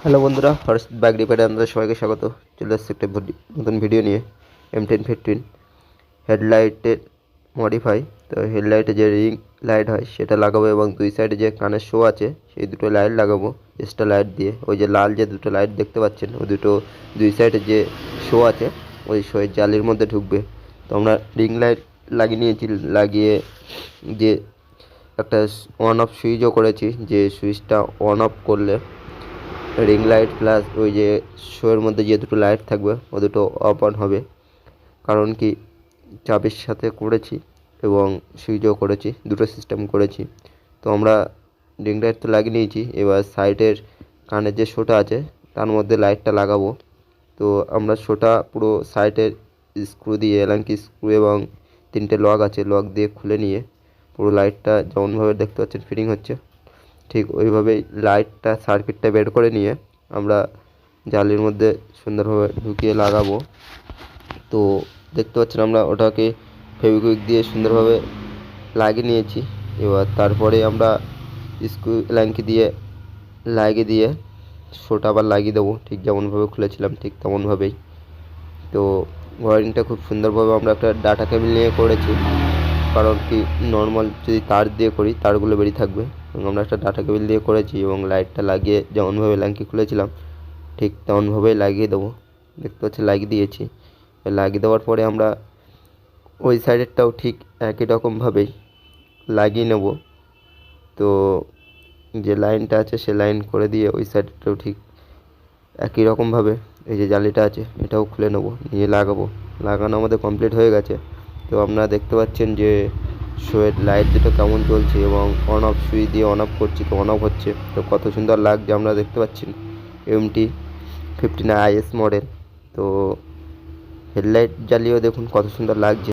Hello বন্ধুরা, first bike রিপেয়ারে আপনাদের সবাইকে স্বাগত। চলে আসছে একটা নতুন ভিডিও নিয়ে। M1015 হেডলাইটের modify. তো হেডলাইটে যে রিং লাইট হয় সেটা লাগাবো এবং দুই সাইডে যে কানের শো আছে সেই দুটো লাইট লাগাবো এক্সট্রা লাইট দিয়ে। ওই যে লাল যে দুটো লাইট দেখতে পাচ্ছেন ওই দুটো দুই সাইডে যে শো আছে ওই শোয়ের জালির মধ্যে ঢুকবে। তো আমরা রিং লাইট লাগিয়ে নিয়েছি, লাগিয়ে যে একটা অন অফ সুইচও করেছি, যে সুইচটা অন অফ করলে রিং লাইট প্লাস ওই যে শোয়ের মধ্যে যে দুটো লাইট থাকবে ও দুটো অফ অন হবে। কারণ কি চাবির সাথে করেছি এবং সুইচও করেছি, দুটো সিস্টেম করেছি। তো আমরা রিং লাইট তো লাগিয়ে নিয়েছি, এবার সাইডের কানের যে শোটা আছে তার মধ্যে লাইটটা লাগাবো। তো আমরা শোটা পুরো সাইডের স্ক্রু দিয়ে এলাঙ্কি স্ক্রু এবং তিনটে লক আছে, লক দিয়ে খুলে নিয়ে পুরো লাইটটা যেমনভাবে দেখতে পাচ্ছেন ফিটিং হচ্ছে ঠিক ওইভাবেই লাইটটা সার্কিটটা বের করে নিয়ে আমরা জালির মধ্যে সুন্দরভাবে ঢুকিয়ে লাগাবো। তো দেখতে পাচ্ছেন আমরা ওটাকে ফেভিকুইক দিয়ে সুন্দরভাবে লাগিয়ে নিয়েছি। এবার তারপরে আমরা স্ক্রু ল্যাঙ্কি দিয়ে লাগিয়ে দিয়ে শোটা আবার লাগিয়ে দেবো, ঠিক যেমনভাবে খুলেছিলাম ঠিক তেমনভাবেই। তো ওয়ারিংটা খুব সুন্দরভাবে আমরা একটা ডাটা কেবল নিয়ে করেছি, কারণ কি নর্মাল যদি তার দিয়ে করি তারগুলো বেরিয়ে থাকবে, এবং আমরা একটা ডাটা কেবল দিয়ে করেছি এবং লাইটটা লাগিয়ে যেমনভাবে ল্যাঙ্কি খুলেছিলাম ঠিক তেমনভাবেই লাগিয়ে দেবো। দেখতে পাচ্ছি লাগিয়ে দিয়েছি। লাগিয়ে দেওয়ার পরে আমরা ওই সাইডেরটাও ঠিক একই রকমভাবেই লাগিয়ে নেব। তো যে লাইনটা আছে সে লাইন করে দিয়ে ওই সাইডটাও ঠিক একই রকমভাবে এই যে জালিটা আছে এটাও খুলে নেব, নিয়ে লাগাবো। লাগানো আমাদের কমপ্লিট হয়ে গেছে। তো আপনারা দেখতে পাচ্ছেন যে শোয়ের লাইট দুটো কেমন জ্বলছে এবং অন অফ সুইচ দিয়ে অন অফ করছি তো অন অফ হচ্ছে। তো কত সুন্দর লাগছে আপনারা দেখতে পাচ্ছেন। MT59 IS model. তো হেডলাইট জ্বালিয়েও দেখুন কত সুন্দর লাগছে।